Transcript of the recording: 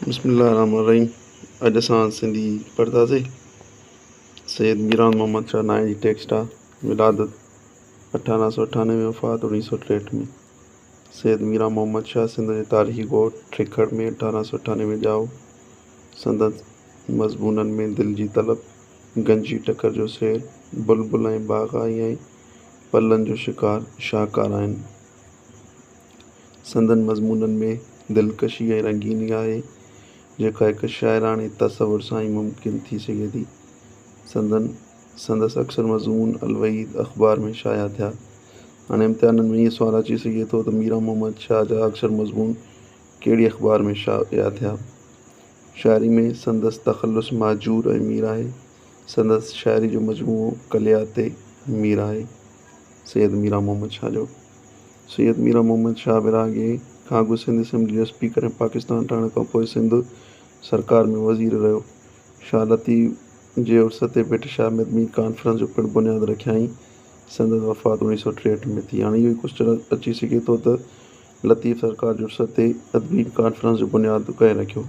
बिस्मिल्लाहिर्रहमानिर्रहीम। अॼु असां सिंधी पढ़ंदासीं। सैयद मीरान मोहम्मद शाह नाए जी टेक्स्ट आहे। विलादत 1898 में, वफ़ात 1963 में। सैयद मीरान मोहम्मद शाह सिंध जे तारीख़ी ॻोठ ठिखड़ में 1898 में ॼाओ। संदसि मज़मूननि में दिलि जी तलब, गंजी टकर जो शेर, बुलबुल ऐं बाग़ाई ऐं पलनि जो शिकार शाहकार आहिनि। संदनि मज़मूननि में दिलकशी ऐं रंगीनी आहे, जेका हिकु शाइराणे तसवुर सां ई मुमकिन थी सघे थी। संदसि अक्सर मज़मून अलवहीद अख़बार में शाया थिया। हाणे इम्तिहाननि में इहो सुवालु अची सघे थो त मीरान मोहम्मद शाह जा अक्सर मज़मून कहिड़ी अख़बार में शाया थिया। शाइरी में संदसि तख़ल्लुस महजूर ऐं मीर आहे। संदसि शाइरी जो मजमूओ कलियाते मीर आहे। सैयद मीरान मोहम्मद शाह जो सैयद मीरान मोहम्मद शाह विरहाङे खां अॻु सिंध असेंबली जो स्पीकर ऐं पाकिस्तान ठहण खां पोइ सिंध सरकार में वज़ीर रहियो। शाह लतीफ़ जे उर्स ते ब्रिटिश मदनी कॉन्फ्रेंस जो पिणु बुनियादु रखियाईं। संदसि वफ़ात 1963 में थी। हाणे इहो ई क्वेश्चन अची सघे थो त लतीफ़ सरकार जे उर्स ते अदबी कॉन्फ्रेंस जो बुनियादु कंहिं रखियो।